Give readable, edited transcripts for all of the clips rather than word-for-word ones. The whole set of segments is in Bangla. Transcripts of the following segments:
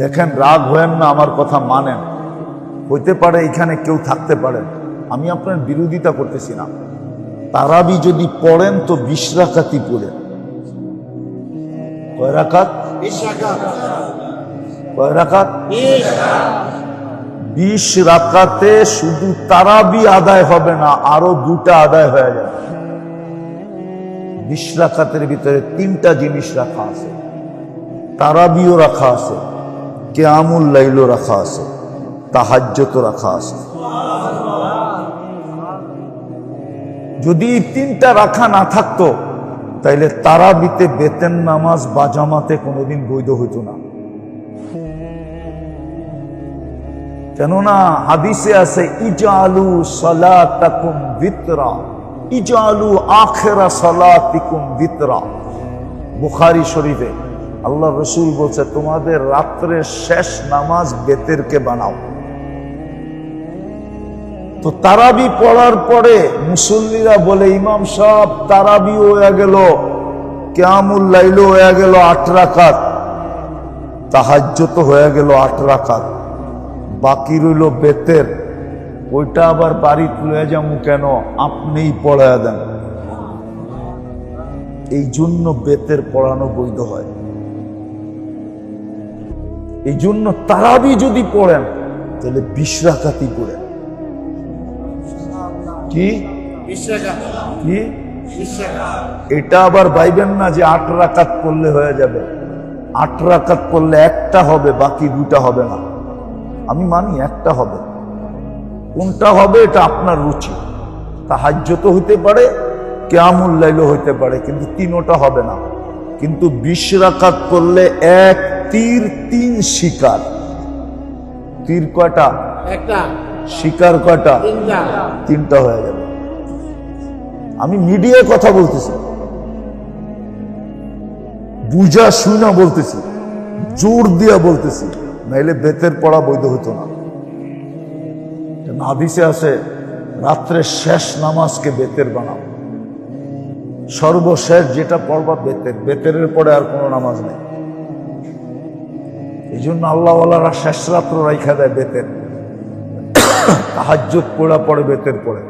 দেখেন, রাগ হয়েন না, আমার কথা মানেন। হইতে পারে এখানে কেউ থাকতে পারেন, আমি আপনার বিরোধিতা করতেছি না। তারাবি যদি পড়েন তো 20 রাকাতই পড়েন। কয় রাকাত? 20 রাকাত। কয় রাকাত? 20 রাকাতে শুধু তারাবি আদায় হবে না, আরো 2টা আদায় হয়ে যাবে। 20 রাকাতের ভিতরে 3টা জিনিস রাখা আছে। তারাবিও রাখা আছে, কিয়ামুল লাইলও রাখা আছে, তাহাজ্জুদও রাখা আছে। যদি এই 3টা রাখা না থাকতো তাইলে তারাবিতে বেতেন নামাজ বা জামাতে কোনোদিন বৈধ হইতো না। কেননা হাদিসে আছে ইজালু সালাতাকুম বিতরা, ইজালু আখিরা সালাতিকুম বিতরা। বুখারী শরীফে আল্লাহ রসুল বলছে, তোমাদের রাত্রের শেষ নামাজ বেতেরকে বানাও। তো তারাবি পড়ার পরে মুসল্লিরা বলে, ইমাম সাহেব তারাবি হয়ে গেল, কিয়ামুল লাইল হয়ে গেল 8 রাকাত, তাহাজ্জুদ হয়ে গেল 8 রাকাত, বাকি রইল বেতের, ওইটা আবার বাড়ি তুলে যাবো কেন? আপনিই পড়ায়া দেন। এই জন্য বেতের পড়ানো বৈধ হয়। এই জন্য তারাবি যদি পড়েন তাহলে 20 রাকাতই পড়েন। কি 20 রাকাত? কি 20 রাকাত? এটা আবার ভাইবেন না যে 8 রাকাত পড়লে হয়ে যাবে। 8 রাকাত পড়লে একটা হবে, বাকি 2টা হবে না। আমি মানি একটা হবে, কোনটা হবে এটা আপনার রুচি। তাহাজ্জুদ হইতে পারে, কিয়ামুল লাইল হইতে পারে, কিন্তু 3টা হবে না। কিন্তু 20 রাকাত করলে এক তীর 3 শিকার। তীর কয়টা? একটা। শিকার কয়টা? 3টা। 3টা হয়ে যাবে। আমি মিডিয়ায় কথা বলতেছি, বুঝা শুনা বলতেছি, জোর দিয়া বলতেছি, নাইলে বেতের পড়া বৈধ হতো না। হাদিসে আছে রাত্রের শেষ নামাজকে বেতের বানাও। সর্বশেষ যেটা পড়বা বেতের, বেতের পরে আর কোনো নামাজ নেই। এই জন্য আল্লাহওয়ালারা শেষ রাত্র রাইখা দেয় বেতের, তাহাজ্জুদ পড়া পড়ে বেতের পড়ে।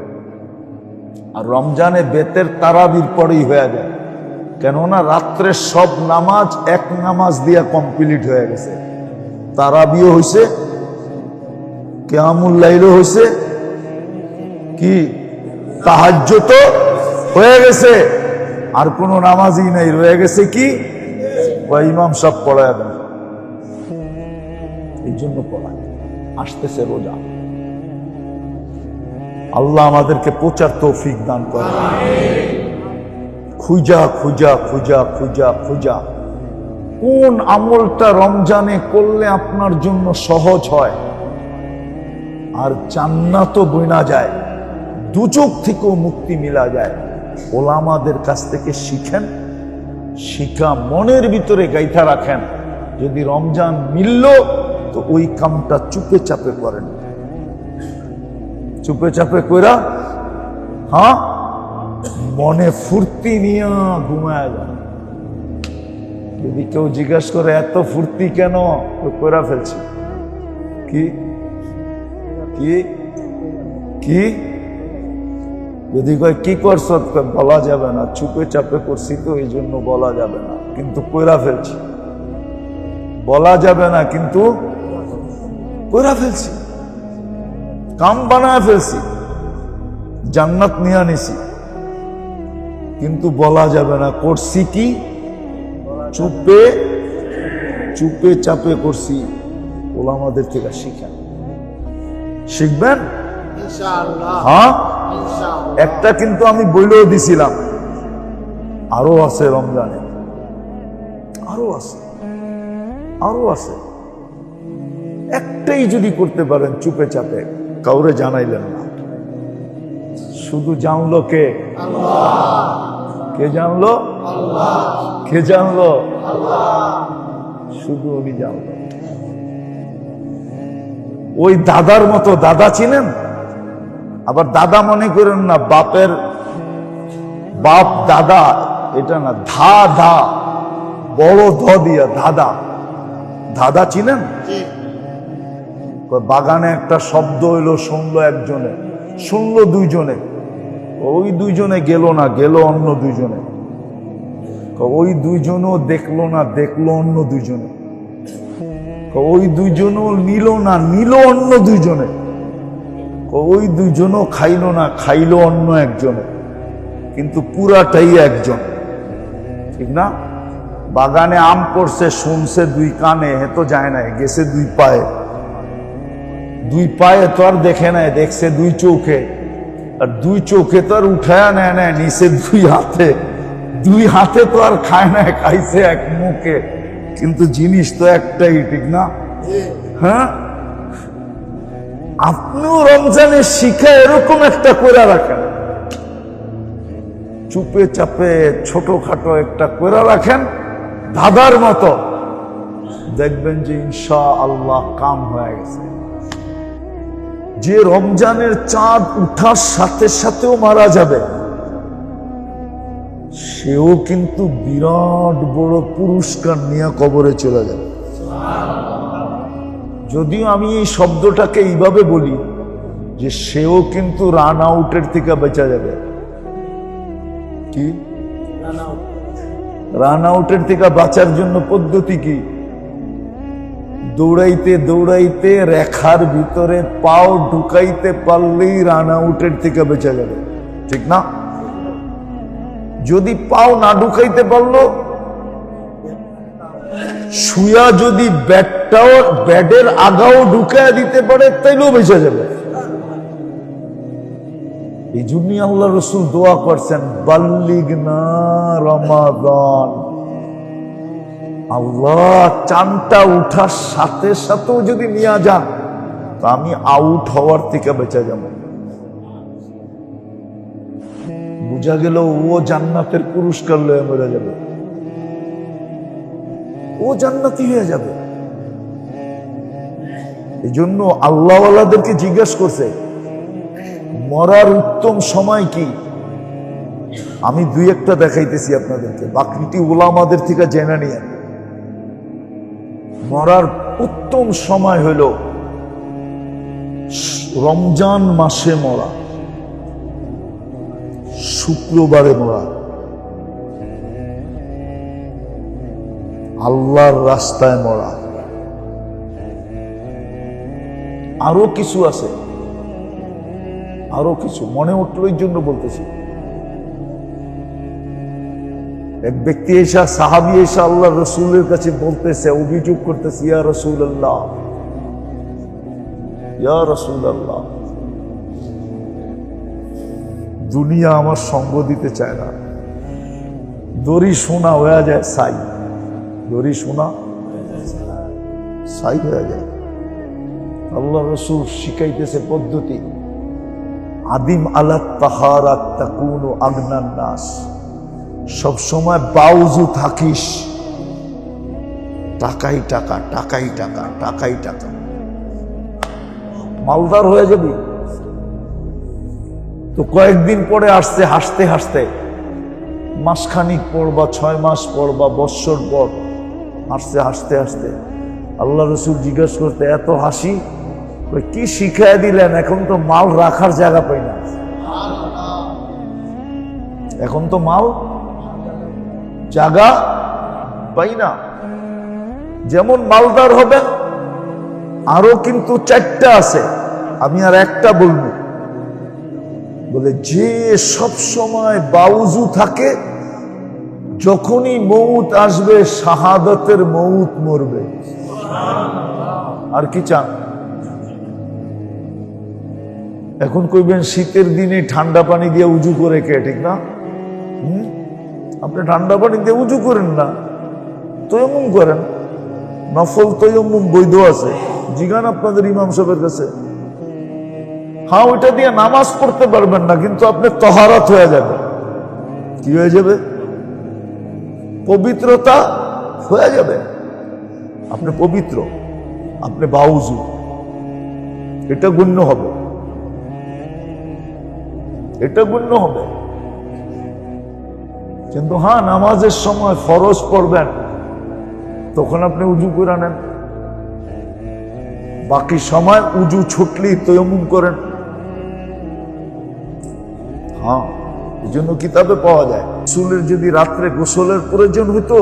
আর রমজানে বেতের তারাবির পরেই হয়ে যায়, কেননা রাত্রের সব নামাজ এক নামাজ দিয়া কমপ্লিট হয়ে গেছে। তারাবিও হইছে, কিয়ামুল লাইলও হইছে, কি তাহাজ্জুদও হয়ে গেছে, আর কোন নামাজই নাই, রয়ে গেছে কি ইমাম সব পড়ায় দেন। এই জন্য পড়ায়। আসতেছে রোজা, আল্লাহ আমাদেরকে প্রচার তৌফিক দান করে। খুঁজা খুঁজা খুঁজা খুঁজা খুঁজা কোন আমলটা রমজানে করলে আপনার জন্য সহজ হয় আর জান্নাতও বইনা যায়, দুচোখ থেকেও মুক্তি মিলা যায়, ওলামাদের কাছ থেকে শিখেন। শিখা মনের ভিতরে গাইথা রাখেন। যদি রমজান মিলল তো ওই কামটা চুপে চাপে করেন। চুপে চাপে কইরা, হ্যাঁ, মনে ফুর্তি নিয়ে ঘুমায় যান। যদি কেউ জিজ্ঞাসা করে এত ফুর্তি কেন, তো কইরা ফেলছি। কি কি কি যদি কয় কি করছ, বলা যাবে না, চুপে চাপে করছি তো এই জন্য বলা যাবে না, কিন্তু কইরা ফেলছি। বলা যাবে না কিন্তু কইরা ফেলছি, কাম বানায় ফেলছি, জান্নাত নিয়ে আনিছি, কিন্তু বলা যাবে না করছি কি, চুপে চুপে চাপে করছি। ওলামাদের থেকে শিখেন, শিখবেন ইনশাআল্লাহ। হ্যাঁ, ইনশাআল্লাহ। একটা কিন্তু আমি বইলেও দিছিলাম, আরো আছে রমজানে, আরো আছে, আরো আছে। একটাই যদি করতে পারেন চুপে চাপে, কাউরে জানাইলেন না, শুধু জানলো কে? কে জানলো? কে জানলো? শুধু উনি জানলো। ওই দাদার মতো, দাদা চিনেন? আবার দাদা মনে করেন না বাপের বাপ দাদা, এটা না, ধা ধা, বড় ধ দিয়া দাদা। ধাঁধা চিনেন? জি। বাগানে একটা শব্দ হইলো, শুনলো একজনে, শুনলো দুইজনে, ওই দুইজনে গেল না, গেল অন্য দুইজনে, ওই দুইজনও দেখলো না, দেখলো অন্য দুইজনে, ওই দুইজনও নিল না, নিল অন্য দুইজনে, ওই দুইজনও খাইলো না, খাইলো অন্য একজনে, কিন্তু পুরাটাই একজন। ঠিক না? বাগানে আম পড়ছে, শুনছে দুই কানে, হে তো যায় নাই, গেছে দুই পায়ে, দুই পায়ে তো আর দেখে নাই, দেখছে দুই চোখে, আর দুই চোখে তো আর উঠায় নেয় নাই, নিচে দুই হাতে, দুই হাতে তো আর খায় নাই, খাইছে এক মুখে, কিন্তু জিনিস তো একটাই। ঠিক না? হ্যাঁ, আপনিও রমজানের শিখা এরকম একটা করে রাখেন, চুপে চাপে ছোটখাটো একটা করে রাখেন ধাঁধার মতো, দেখবেন যে ইনশাআল্লাহ কাম হয়ে গেছে। যে রমজানের চাঁদ উঠার সাথে সাথেও মারা যাবে, সেও কিন্তু বিরাট বড় পুরস্কার নিয়ে কবরে চলে যাবে। যদিও আমি এই শব্দটাকে এইভাবে বলি যে সেও কিন্তু রান আউটের থেকে বেঁচে যাবে। কি রান আউটের থেকে বাঁচার জন্য পদ্ধতি কি? দৌড়াইতে দৌড়াইতে রেখার ভিতরে পাও ঢুকাইতে পারলেই রান আউটের থেকে বেঁচে যাবে। ঠিক না? যদি পাও না ঢুকাইতে পারলো, শুয়া যদি ব্যাটটাও ব্যাটের আগাও ঢুকায় দিতে পারে, তাইলেও বেঁচে যাবে। এই জন্যই আল্লাহ রসুল দোয়া করছেন, বাল্লিগনা রমাদান। আল্লাহ চাঁদটা উঠার সাথে সাথেও যদি নিয়ে যান, তো আমি আউট হওয়ার থেকে বেঁচে যাব। বুঝা গেল ও জান্নাতের পুরস্কার লয়ে মরে যাবে, ও জান্নাতি হয়ে যাবে। এই জন্য আল্লাহওয়ালাদেরকে জিজ্ঞাসা করছে মরার উত্তম সময় কি। আমি দুই একটা দেখাইতেছি আপনাদেরকে, বাকিটি ওলামাদের থেকে জেনে নিয়ে। মরার উত্তম সময় হইল রমজান মাসে মরা, শুক্রবারে মরা, আল্লাহর রাস্তায় মরা। আরো কিছু আছে, আরো কিছু মনে উঠলো, এই জন্য বলতেছি। এক ব্যক্তি এসা, সাহাবি এসা আল্লাহ রসুলের কাছে বলতেছে, অভিযোগ করতেছে, ইয়া রাসূলুল্লাহ, ইয়া রাসূলুল্লাহ, দুনিয়া আমার সঙ্গ দিতে চায় না, দড়ি সোনা হয়ে যায় ছাই, দড়ি সোনা ছাই হয়ে যায়। আল্লাহ রসুল শিখাইতেছে পদ্ধতি, আদিম আলাত তাহারাত তাকুনু আগনান নাস, সবসময় বাউজু থাকিস, টাকাই টাকা, টাকাই টাকা, টাকাই টাকা, মালদার হয়ে যাবি। তো কয়েকদিন পরে আসছে হাসতে হাসতে, মাসখানিক পর বা 6 মাস পর বা বৎসর পর আসছে হাসতে হাসতে। আল্লাহ রসুল জিজ্ঞেস করতে, এত হাসি কি শিখাই দিলেন? এখন তো মাল রাখার জায়গা পাই না, এখন তো মাল জায়গা পাই না। যেমন মালদার হবেন, আরো কিন্তু 4টা আছে, আমি আর একটা বলবো। বলে যে সব সময় বাউজু থাকে, যখনই মৌত আসবে শাহাদাতের মৌত মরবে। আর কি চান? এখন কইবেন শীতের দিনে ঠান্ডা পানি দিয়ে উজু করে কে? ঠিক না? আপনি ঠান্ডা পানি দিয়ে উজু করেন না, তয়াম্মুম করেন, নফল তয়াম্মুম বৈধ আছে, জিগান আপনাদের ইমাম সাহেবের কাছে। হ্যাঁ, ওইটা দিয়ে নামাজ পড়তে পারবেন না, কিন্তু আপনি তহারাত হয়ে যাবে। কি হয়ে যাবে? পবিত্রতা হয়ে যাবে, আপনি পবিত্র, আপনি বাউজু, এটা গণ্য হবে, এটা গণ্য হবে। কিন্তু হ্যাঁ, নামাজের সময় ফরজ পড়বেন, তখন আপনি উজু করে নেন, বাকি সময় উজু ছুটলি তয়াম্মুম করেন। হ্যাঁ, এই জন্য কিতাবে পাওয়া যায় রসুলের যদি রাত্রে গোসলের প্রয়োজন হইতো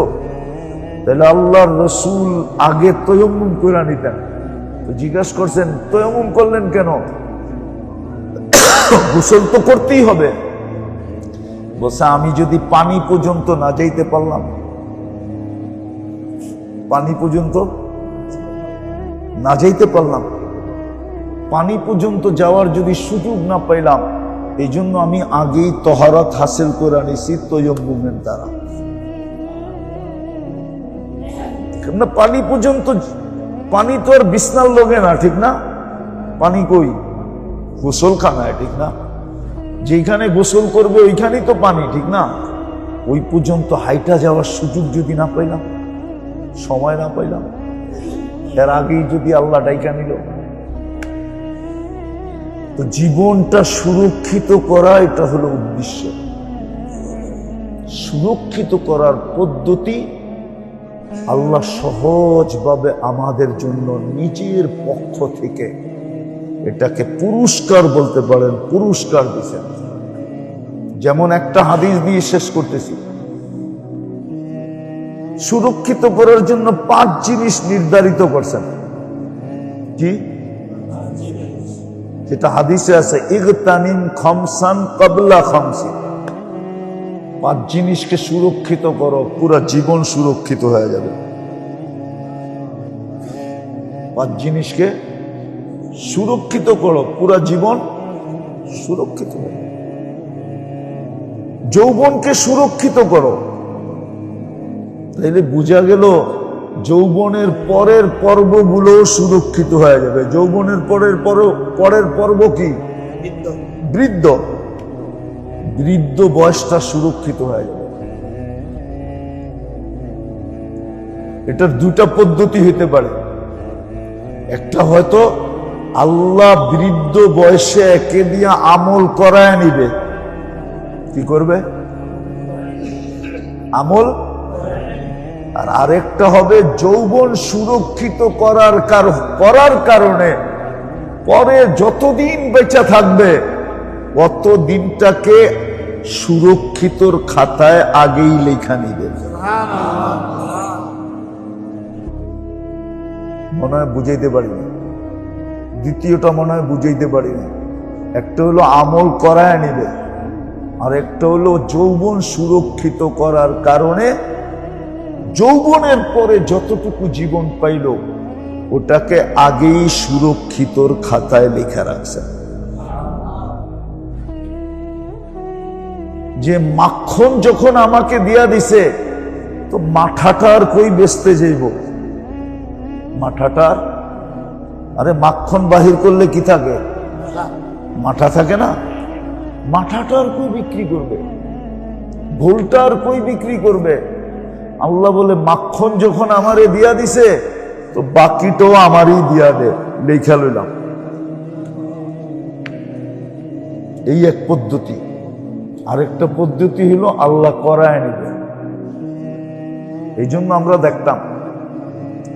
তাহলে আল্লাহর রসুল আগে তয়াম্মুম করে নিতেন। তো জিজ্ঞাসা করছেন তয়াম্মুম করলেন কেন? গোসল তো করতেই হবে। বলছে আমি যদি পানি পর্যন্ত না যাইতে পারলাম, পানি পর্যন্ত না যাইতে পারলাম, পানি পর্যন্ত যাওয়ার যদি সুযোগ না পাইলাম, এই জন্য আমি আগেই তহারাত হাসিল করে আনিছি তয়াম্মুমের দ্বারা। না পানি পর্যন্ত, পানি তো আর বিছনার লগে না, ঠিক না? পানি কই? গোসলখানায়, ঠিক না? যেখানে গোসল করবে ওইখানেই তো পানি, ঠিক না? ওই পর্যন্ত হাইটা যাওয়ার সুযোগ যদি না পাইলাম, সময় না পাইলাম, এর আগেই যদি আল্লাহ ডাইকা নিল, তো জীবনটা সুরক্ষিত করা এটা হলো উদ্দেশ্য। সুরক্ষিত করার পদ্ধতি আল্লাহ সহজভাবে আমাদের জন্য নিজের পক্ষ থেকে এটাকে পুরস্কার বলতে পারেন, পুরস্কার দিয়েছেন। যেমন একটা হাদিস দিয়ে শেষ করতেছি, সুরক্ষিত করার জন্য 5 জিনিস নির্ধারিত করছেন। কি? যেটা হাদিসে আছে, ইগতানিম খামসান ক্বাবলা খামসিন। 5 জিনিসকে সুরক্ষিত করো, পুরো জীবন সুরক্ষিত হয়ে যাবে। 5 জিনিসকে সুরক্ষিত করো, পুরো জীবন সুরক্ষিত হবে। যৌবনকে সুরক্ষিত করো, তাইলে বোঝা গেল যৌবনের পরের পর্বগুলো সুরক্ষিত হয়ে যাবে। যৌবনের পরের পর্ব কি? বৃদ্ধ। বৃদ্ধ বয়সটা সুরক্ষিত হয়ে যাবে। এটার 2টা পদ্ধতি হতে পারে। একটা হয়তো আল্লাহ বৃদ্ধ বয়সে একে দিয়ে আমল করায় নিবে। কি করবে? আমল। আর আরেকটা হবে যৌবন সুরক্ষিত করার কারণে পরে যতদিন বেঁচে থাকবে অত দিনটাকে সুরক্ষিতর খাতায় আগেই লেখা নিবে। মনে হয় বুঝাইতে পারিনি। দ্বিতীয়টা মনে হয় বুঝাইতে পারিনি। একটা হলো আমল করায় নিবে, আর একটা হলো যৌবন সুরক্ষিত করার কারণে যৌবনের পরে যতটুকু জীবন পাইল ওটাকে আগেই সুরক্ষিতর খাতায় লেখা রাখছে। যে মাখন যখন আমাকে দিয়া দিছে, তো মাঠাটার কই বেচতে যাইব? মাঠাটার, আরে মাখন বাহির করলে কি থাকে? মাঠা থাকে না? মাঠাটার কই বিক্রি করবে? ভুলটার কই বিক্রি করবে? আল্লাহ বলে মাখন যখন আমারে দিয়া দিছে, তো বাকিটাও আমারই দিয়া দে, লেখা লইলাম। এই এক পদ্ধতি। আরেকটা পদ্ধতি হলো আল্লাহ করায় নিবে। এই জন্য আমরা দেখতাম,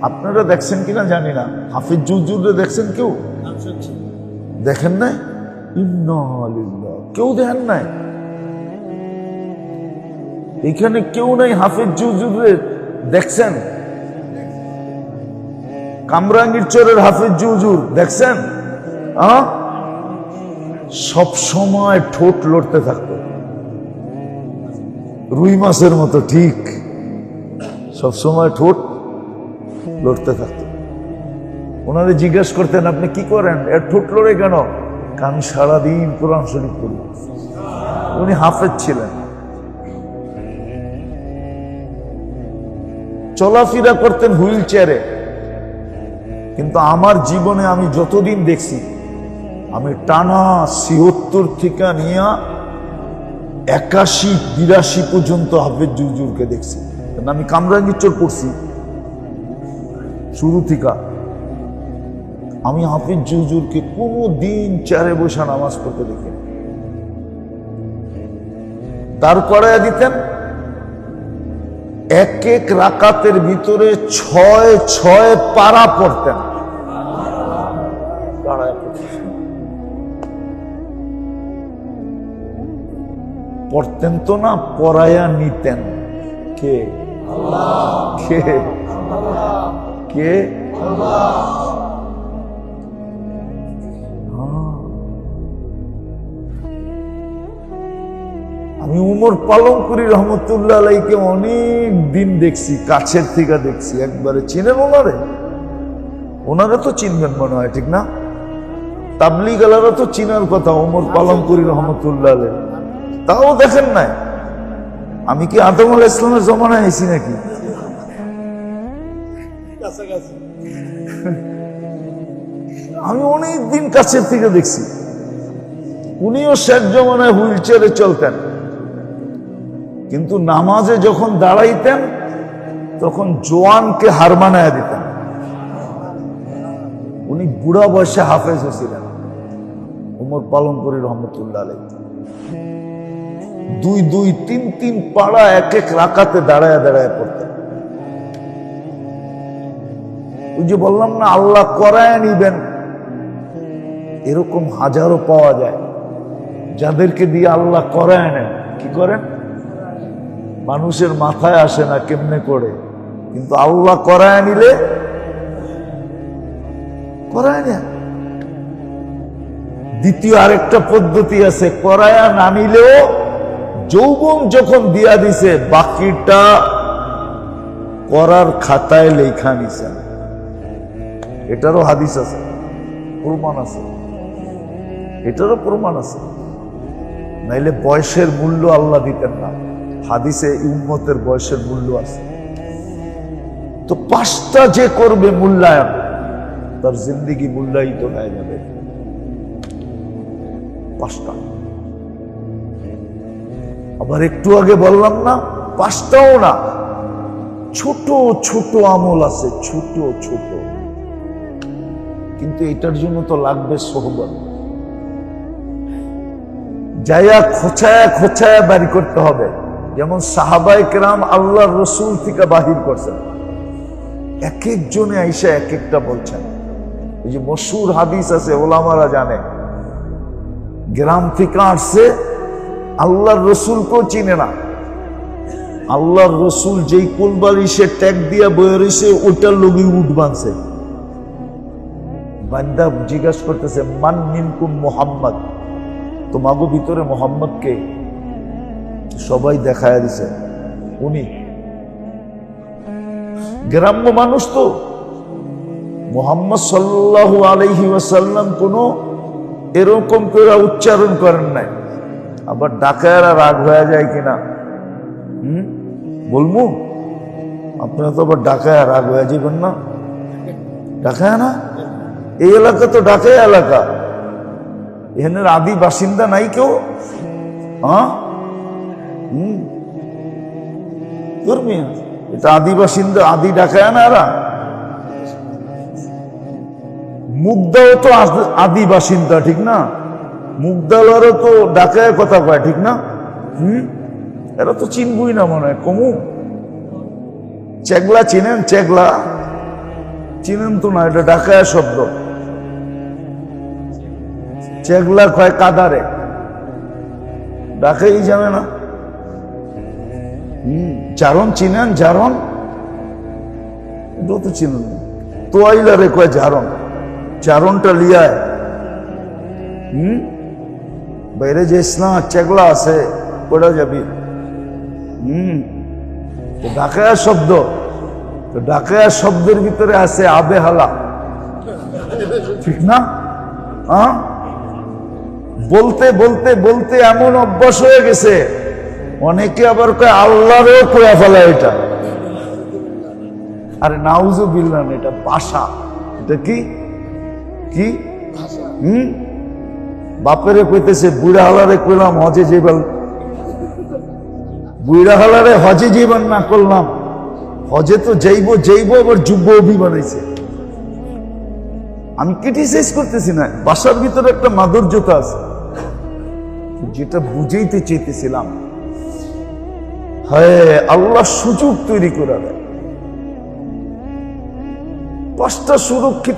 আপনারা দেখছেন কিনা জানি না, হাফিজ হুজুরে দেখছেন? কেউ দেখেন নাই? ইন্না লিল্লাহ, কেউ দেখেন নাই? এখানে কেউ নাই হাফিজ হুজুরে দেখছেন? কামরাঙ্গীর চরের হাফিজ হুজুর দেখছেন? সব সময় ঠোঁট লড়তে থাকতো, রুই মাছের মতো। ঠিক, সব সময় ঠোঁট লড়তে থাকতো। ওনারে জিজ্ঞাসা করতেন আপনি কি করেন, এর ঠোঁট লড়ে কেন? আমি সারাদিন কোরআন শরীফ পড়ি। উনি হাফেজ ছিলেন। চলাফেরা করতেন হুইল চেয়ারে। কিন্তু আমার জীবনে আমি যতদিন দেখছি, আমি টানা ৭৬ থেকে নিয়ে ৮১-৮২ পর্যন্ত হাফেজ হুজুরকে দেখছি। আমি কামরাঙ্গীর চর পড়ছি শুরু থেকে। আমি হাফেজ হুজুরকে কোনো দিন চেয়ারে বসে নামাজ পড়তে দেখি। দাঁড় করাইয়া দিতেন, এক এক রাকাতের ভিতরে ৬ পারা পড়তেন। দাঁড়ায় পড়তেছে। পড়তেন তো না, পড়ায়া নিতেন। কে? কে? কে? আমি উমর পালনকরী রহমতুল্লাহ আলাইকে অনেক দিন দেখছি, কাছের থেকে দেখছি। একবারে চিনেন ওনারে? ওনারা তো চিনবেন মনে হয়, ঠিক না? তাবলিগালারা তো চিনার কথা উমর পালনকরী রহমতুল্লাহ আলাই। তাও দেখেন নাই। আমি কি আদম আলাইহিস সালামের জমানায় আইছি নাকি? আমি অনেক দিন কাছের থেকে দেখছি। উনিও শেষ জমানায় হুইল চেয়ারে চলতেন, কিন্তু নামাজে যখন দাঁড়াইতেন তখন জোয়ানকে হার মানায় দিতেন। উনি বুড়া বয়সে হাফেজ হয়েছিলেন উমর পালনকরী রহমতুল্লাহ আলাইহি। 2-2, 3-3 পাড়া এক এক রাকাতে দাঁড়ায় দাঁড়ায় পড়তেন। ওই যে বললাম না, আল্লাহ করায় নিবেন, এরকম হাজারো পাওয়া যায় যাদেরকে দিয়ে আল্লাহ করায় নেন। কি করেন? মানুষের মাথায় আসে না কেমনে করে, কিন্তু আল্লাহ করায় নিলে করায় নেন। দ্বিতীয় আরেকটা পদ্ধতি আছে, করায়া না নিলেও যৌবন যখন দিয়া দিছে বাকিটা করার খাতায় লেখা নিছেন। এটারও হাদিস আছে, প্রমাণ আছে, এটারও প্রমাণ আছে। নাইলে বয়সের মূল্য আল্লাহ দিতেন না। হাদিসে উম্মতের বয়সের মূল্য আছে। তো 5টা যে করবে মূল্যায়ন, তার জিন্দেগি মূল্যায়িত হয়ে যাবে। 5টা। আবার একটু আগে বললাম না, 5টাও না, ছোট ছোট আমল আছে, ছোট ছোট, কিন্তু এটার জন্য তো লাগবে সোহবত। যাইয়া খোঁচায়া খোঁচায়া বাড়ি করতে হবে। যেমন সাহাবায়ে কেরাম আল্লাহর রসুল থেকে বাহির করছেন, এক একজনে আইসা এক একটা বলছেন। এই যে মশহুর হাদিস আছে, ওলামারা জানে, গ্রাম থেকে আসছে, আল্লাহর রসুলকেও চিনে না। আল্লাহর রসুল যেই কোলবালিশে ট্যাগ দিয়া বয়ে রয়েছে ওটার লোকই উঠ বাঁধছে। বান্দা জিজ্ঞাসা করতেছে, মান মিনকুম মুহাম্মদ, তোমাগো ভিতরে মোহাম্মদ কে? সবাই দেখায় দিছে উনি। গ্রাম্য মানুষ তো, মুহাম্মদ সাল্লাল্লাহু আলাইহি ওয়াসাল্লাম কোনো এরকম করে উচ্চারণ করেন নাই। আবার ডাকায়ারা রাগ হয়ে যায় কিনা বলবো? আপনারা তো আবার ডাকায়া রাগ হয়ে যাবেন না? ডাকায়া না, এই এলাকা তো ডাকায়া এলাকা। এখানের আদি বাসিন্দা নাই কেউ? এটা আদি বাসিন্দা, আদি ডাকায় না এরা। মুগদাও তো আদি বাসিন্দা, ঠিক না? মুগদালারও তো ডাকায় কথা কয়, ঠিক না? এরা তো চিনবই না মনে হয়। কমু চেগলা চিনেন? চেগলা চিনেন তো না, এটা ডাকায় শব্দ। চেগলা কয় কাদারে, ডাকাই জানে না। জারণ চিনেন? জারণ এটাও তো চিনেন না। তোয়াইলারে কয় জারণ, জারণটা লিয়ায়। বাইরে যে ইসলাম চেগলা আছে ওটা যাবি। ডাকায়া শব্দ, তো ডাকায়া শব্দের ভিতরে আছে আবেহালা, ঠিক না? বলতে বলতে বলতে এমন অভ্যাস হয়ে গেছে, অনেকে আবার কয় আল্লাহরেও কয়া ফেলা এটা। আরে নাউজুবিল্লাহ, এটা ভাষা। এটা কি কি? বাপেরে কইতেছে বুড়া হালারে কইলাম হজে যাইবাল, বুড়া হালারে হজে যাইবার না করলাম, হজে তো যাইবো যাইবো, আবার যুব্য অভি বানাইছে। আমি ক্রিটিসাইজ করতেছি না, ভাষার ভিতরে একটা মাধুর্যতা আছে, যেটা বুঝাইতে চাইতেছিলাম। হ্যাঁ, আল্লাহ সুযোগ তৈরি করে দেয়। 5টা সুরক্ষিত